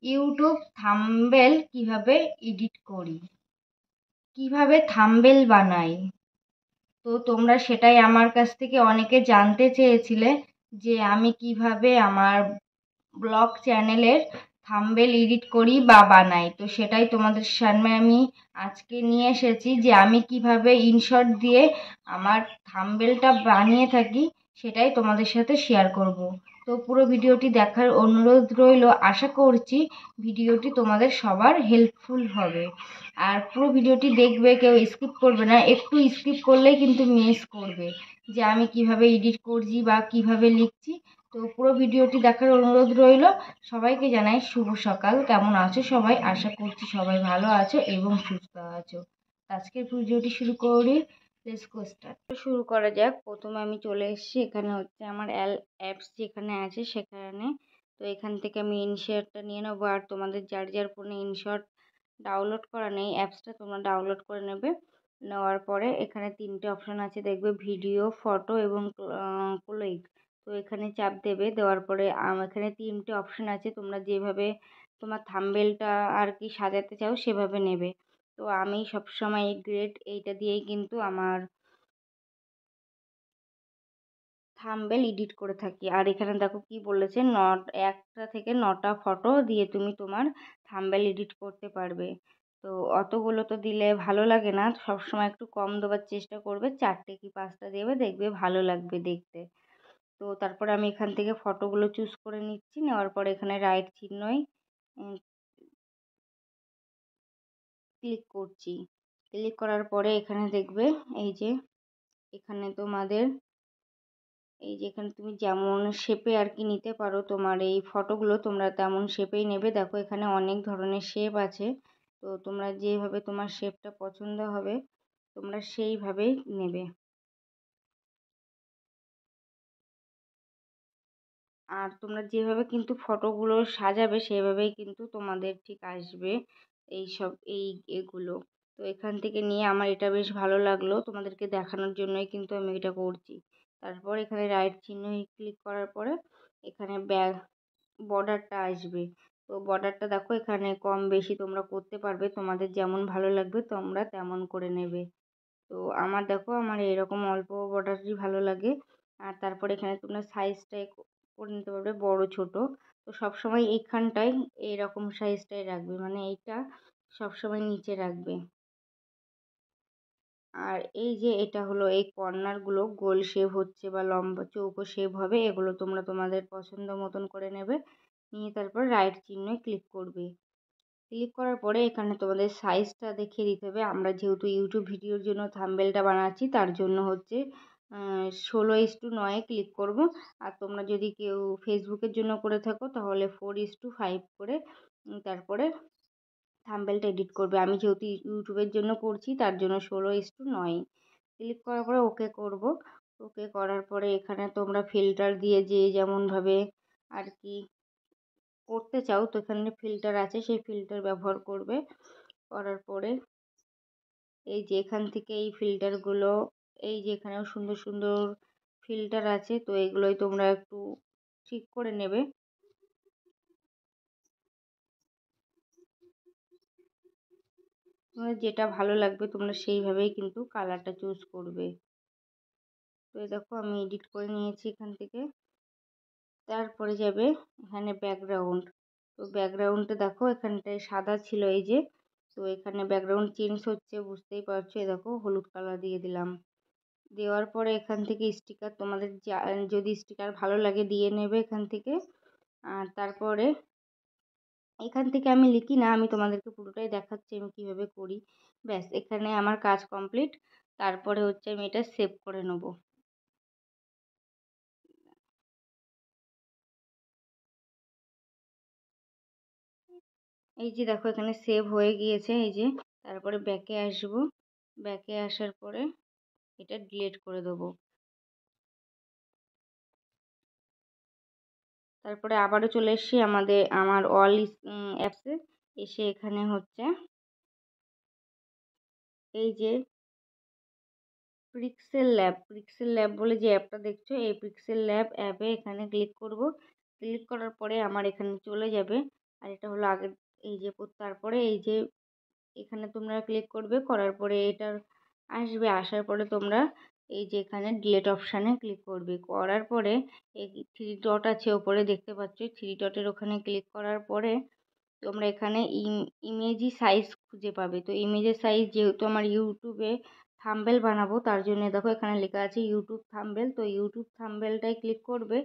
YouTube thumbnail কিভাবে edit করি, কিভাবে থাম্বনেল বানাই। তো তোমরা সেটাই আমার কাছ থেকে অনেকে জানতে চেয়েছিলে যে আমি কিভাবে আমার ব্লগ চ্যানেলের থাম্বনেল এডিট করি বা বানাই। তো সেটাই তোমাদের সামনে আমি আজকে নিয়ে এসেছি যে আমি কিভাবে ইনশর্ট দিয়ে আমার থাম্বনেলটা বানিয়ে থাকি, সেটাই তোমাদের সাথে শেয়ার করব। তো পুরো ভিডিওটি দেখার অনুরোধ রইল। আশা করছি ভিডিওটি তোমাদের সবার হেল্পফুল হবে। আর পুরো ভিডিওটি দেখবে, কেউ স্কিপ করবে না। একটু স্কিপ করলেই কিন্তু মিস করবে যে আমি কিভাবে এডিট করছি বা কিভাবে লিখছি। তো পুরো ভিডিওটি দেখার অনুরোধ রইল। সবাইকে জানাই শুভ সকাল। কেমন আছো সবাই? আশা করছি সবাই ভালো আছো এবং সুস্থ আছো। আজকের ভিডিওটি শুরু করি। Let's go start. শুরু করা যাক। প্রথমে আমি চলে এসেছি, এখানে হচ্ছে আমার অ্যাপস যেখানে আছে সেখানে। তো এখান থেকে আমি ইনশর্টটা নিয়ে নেবো। আর তোমাদের যার যার ফোনে ইনশর্ট ডাউনলোড করা নেই, অ্যাপসটা তোমরা ডাউনলোড করে নেবে। নেওয়ার পরে এখানে তিনটে অপশান আছে দেখবে, ভিডিও, ফটো এবং ক্লিক। তো এখানে চাপ দেবে। দেওয়ার পরে এখানে তিনটে অপশান আছে, তোমরা যেভাবে তোমার থাম্বনেলটা আর কি সাজাতে চাও সেভাবে নেবে। তো আমি সবসময় এই গ্রেড এইটা দিয়েই কিন্তু আমার থাম্বনেল এডিট করে থাকি। আর এখানে দেখো কি বলেছে, 1টা থেকে 9টা ফটো দিয়ে তুমি তোমার থাম্বনেল এডিট করতে পারবে। তো অতগুলো তো দিলে ভালো লাগে না, সবসময় একটু কম দেওয়ার চেষ্টা করবে। 4টে কি 5টা দেবে, দেখবে ভালো লাগবে দেখতে। তো তারপরে আমি এখান থেকে ফটোগুলো চুজ করে নিচ্ছি। নেওয়ার পরে এখানে রাইট চিহ্নই ক্লিক করছি। ক্লিক করার পরে এখানে দেখবে এই যে এখানে তোমাদের এই যে এখানে তুমি যেমন শেপে আর কি নিতে পারো তোমার এই ফটোগুলো, তোমরা তেমন শেপেই নেবে। দেখো এখানে অনেক ধরনের শেপ আছে। তো তোমরা যেভাবে তোমার শেপটা পছন্দ হবে তোমরা সেইভাবেই নেবে। আর তোমরা যেভাবে কিন্তু ফটোগুলো সাজাবে সেভাবেই কিন্তু তোমাদের ঠিক আসবে এগুলো। তো এখান থেকে নিয়ে আমার এটা বেশ ভালো লাগলো, তোমাদেরকে দেখানোর জন্যই কিন্তু আমি এটা করছি। তারপর এখানে রাইট চিহ্ন ক্লিক করার পরে এখানে বর্ডারটা আসবে। তো বর্ডারটা দেখো এখানে কম বেশি তোমরা করতে পারবে, তোমাদের যেমন ভালো লাগবে তোমরা তেমন করে নেবে। তো আমার দেখো আমার এরকম অল্প বর্ডারই ভালো লাগে। আর তারপরে এখানে তোমরা সাইজটাই করে নিতে পারবে বড় ছোট। তো সবসময় এইখানটায় এইরকম সাইজটাই রাখবে, মানে এইটা সবসময় নিচে রাখবে। আর এই যে এটা হলো এই কর্নারগুলো গোল শেপ হচ্ছে বা লম্বা চৌকো শেপ হবে, এগুলো তোমরা তোমাদের পছন্দ মতন করে নেবে। নিয়ে তারপর রাইট চিহ্নে ক্লিক করবে। ক্লিক করার পরে এখানে তোমাদের সাইজটা দেখিয়ে দিতে হবে। আমরা যেহেতু ইউটিউব ভিডিওর জন্য থাম্বনেলটা বানাচ্ছি তার জন্য হচ্ছে 16:9 ক্লিক করব। আর তোমরা যদি কেউ ফেসবুকের জন্য করে থাকো তাহলে 4:5 করে তারপরে থাম্বনেলটা এডিট করবে। আমি যেহেতু ইউটিউবের জন্য করছি তার জন্য 16:9 ক্লিক করার পরে ওকে করব। ওকে করার পরে এখানে তোমরা ফিল্টার দিয়ে যে যেমনভাবে আর কি করতে চাও, তো এখানে ফিল্টার আছে সেই ফিল্টার ব্যবহার করবে। করার পরে এই যে এখান থেকে এই ফিল্টারগুলো, এই যে এখানেও সুন্দর সুন্দর ফিল্টার আছে, তো এগুলোই তোমরা একটু ঠিক করে নেবে। তোমাদের যেটা ভালো লাগবে তোমরা সেইভাবেই কিন্তু কালারটা চুজ করবে। তো এই দেখো আমি এডিট করে নিয়েছি এখান থেকে। তারপরে যাবে এখানে ব্যাকগ্রাউন্ড। তো ব্যাকগ্রাউন্ডটা দেখো এখানটায় সাদা ছিল এই যে, তো এখানে ব্যাকগ্রাউন্ড চেঞ্জ হচ্ছে বুঝতেই পারছো। এই দেখো হলুদ কালার দিয়ে দিলাম। দেওয়ার পরে এখান থেকে স্টিকার তোমাদের যদি স্টিকার ভালো লাগে দিয়ে নেবে এখান থেকে। আর তারপরে এখান থেকে আমি লিখি না, আমি তোমাদেরকে পুরোটাই দেখাচ্ছি আমি কীভাবে করি। ব্যাস এখানে আমার কাজ কমপ্লিট। তারপরে হচ্ছে আমি এটা সেভ করে নেব। এই যে দেখো এখানে সেভ হয়ে গিয়েছে এই যে। তারপরে ব্যাকে আসবো। ব্যাকে আসার পরে এটা ডিলিট করে দেবো। তারপরে আবারও চলে এসেছি আমার অল অ্যাপসে। এসে এখানে হচ্ছে এই যে পিক্সেল ল্যাব বলে যে অ্যাপটা দেখছো, এই পিক্সেল ল্যাব অ্যাপে এখানে ক্লিক করব। ক্লিক করার পরে আমার এখানে চলে যাবে আর এটা হলো আগের, এই যে তারপরে এই যে এখানে তোমরা ক্লিক করবে, করার পরে এটার আসবে, আসার পরে তোমরা এই যে এখানে ডিলেট অপশানে ক্লিক করবে, করার পরে এই 3 ডট আছে ওপরে দেখতে পাচ্ছ, 3 ডটের ওখানে ক্লিক করার পরে তোমরা এখানে ইমেজি সাইজ খুঁজে পাবে। তো ইমেজের সাইজ যেহেতু আমার ইউটিউবে থাম্বনেল বানাবো তার জন্য দেখো এখানে লেখা আছে ইউটিউব থাম্বনেল, তো ইউটিউব থাম্বনেলটাই ক্লিক করবে।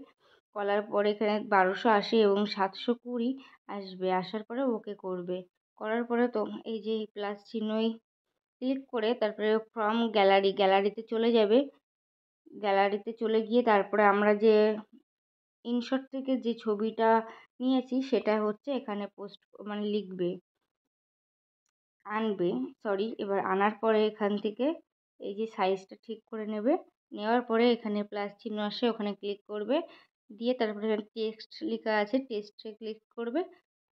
করার পরে এখানে 1280 এবং 720 আসবে, আসার পরে ওকে করবে। করার পরে তো এই যে প্লাস চিহ্নই ক্লিক করে তারপরে ফ্রম গ্যালারিতে চলে যাবে। গ্যালারিতে চলে গিয়ে তারপরে আমরা যে ইনশট থেকে যে ছবিটা নিয়েছি সেটা হচ্ছে এখানে পোস্ট মানে লিখবে, আনবে, সরি। এবার আনার পরে এখান থেকে এই যে সাইজটা ঠিক করে নেবে, নেওয়ার পরে এখানে প্লাস চিহ্ন আসে ওখানে ক্লিক করবে, দিয়ে তারপরে টেক্সট লেখা আছে টেক্সটে ক্লিক করবে,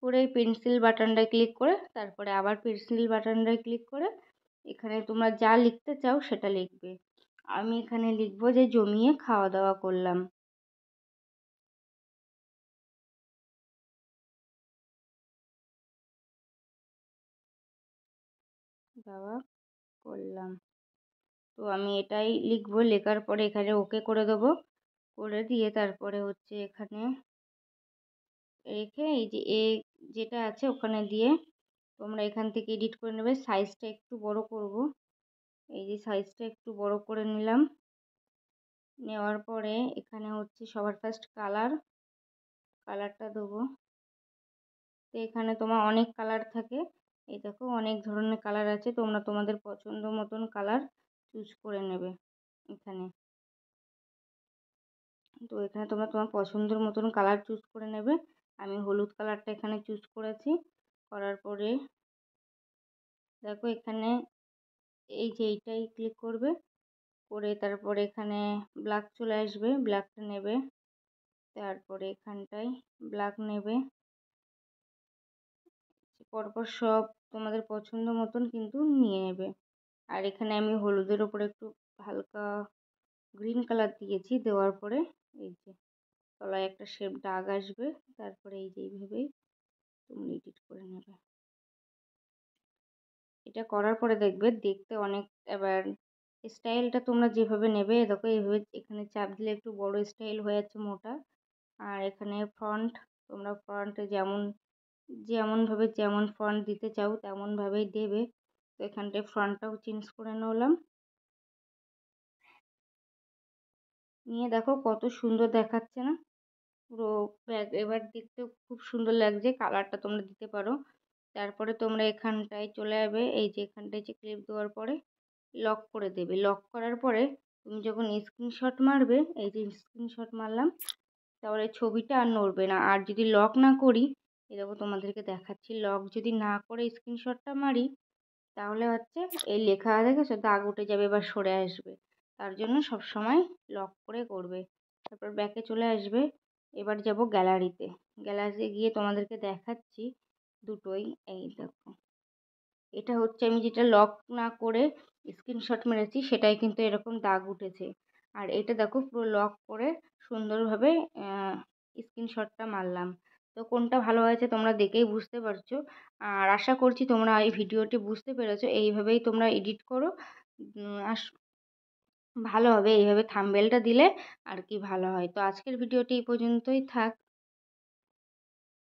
করে পেন্সিল বাটনটায় ক্লিক করে তারপরে আবার পেন্সিল বাটনটায় ক্লিক করে এখানে তোমরা যা লিখতে চাও সেটা লিখবে। আমি এখানে লিখবো যে জমিয়ে খাওয়া দাওয়া করলাম, দাওয়া করলাম। তো আমি এটাই লিখবো, লেখার পরে এখানে ওকে করে দেবো, করে দিয়ে তারপরে হচ্ছে এখানে রেখে এই যে যেটা আছে ওখানে দিয়ে তোমরা এখান থেকে এডিট করে নেবে। সাইজটা একটু বড় করব, এই যে সাইজটা একটু বড় করে নিলাম। নেওয়ার পরে এখানে হচ্ছে সবার ফার্স্ট কালারটা দেবো। তো এখানে তোমার অনেক কালার থাকে, এই দেখো অনেক ধরনের কালার আছে, তোমরা তোমাদের পছন্দ মতন কালার চুজ করে নেবে এখানে। তো এখানে তোমরা তোমার পছন্দের মতন কালার চুজ করে নেবে। আমি হলুদ কালারটা এখানে চুজ করেছি। করার পরে দেখো এখানে এই যে এইটাই ক্লিক করবে, করে তারপরে এখানে ব্ল্যাক চলে আসবে, ব্ল্যাকটা নেবে। তারপরে এখানটায় ব্ল্যাক নেবে, পরপর সব তোমাদের পছন্দ মতন কিন্তু নিয়ে নেবে। আর এখানে আমি হলুদের ওপরে একটু হালকা গ্রিন কালার দিয়েছি, দেওয়ার পরে এই যে তলায় একটা শেপ দাগ আসবে, তারপরে এই যে এইভাবেই তুমি এডিট করে নেবে। এটা করার পরে দেখবে দেখতে অনেক, এবার স্টাইলটা তোমরা যেভাবে নেবে দেখো এইভাবে এখানে চাপ দিলে একটু বড় স্টাইল হয়ে যাচ্ছে মোটা। আর এখানে ফন্ট, তোমরা ফন্টে যেমনভাবে যেমন ফন্ট দিতে চাও তেমনভাবেই দেবে। তো এখানটায় ফন্টটাও চেঞ্জ করে নিলাম, নিয়ে দেখো কত সুন্দর দেখাচ্ছে না পুরো ব্যাগ। এবার দেখতেও খুব সুন্দর লাগছে, কালারটা তোমরা দিতে পারো। তারপরে তোমরা এখানটায় চলে যাবে, এই যে এখানটায় যে ক্লিপ দেওয়ার পরে লক করে দেবে। লক করার পরে তুমি যখন স্ক্রিনশট মারবে, এই যে স্ক্রিনশট মারলাম, তাহলে ছবিটা আর নড়বে না। আর যদি লক না করি, এরকম তোমাদেরকে দেখাচ্ছি, লক যদি না করে স্ক্রিনশটটা মারি তাহলে হচ্ছে এই লেখা দেখেছো দাগ উঠে যাবে বা সরে আসবে। তার জন্য সব সময় লক করে করবে। তারপর ব্যাকে চলে আসবে। এবার যাব গ্যালারিতে, গ্যালারিতে গিয়ে তোমাদেরকে দেখাচ্ছি দুটোই। এই দেখো, এটা হচ্ছে আমি যেটা লক না করে স্ক্রিনশট মেরেছি সেটাই কিন্তু এরকম দাগ উঠেছে। আর এটা দেখো পুরো লক করে সুন্দরভাবে স্ক্রিনশটটা মারলাম। তো কোনটা ভালো হয়েছে তোমরা দেখেই বুঝতে পারছো। আর আশা করছি তোমরা এই ভিডিওটি বুঝতে পেরেছো, এইভাবেই তোমরা এডিট করো। আর ভালো হবে এইভাবে থাম্বনেলটা দিলে আর কি ভালো হয়। তো আজকের ভিডিওটি এই পর্যন্তই থাক।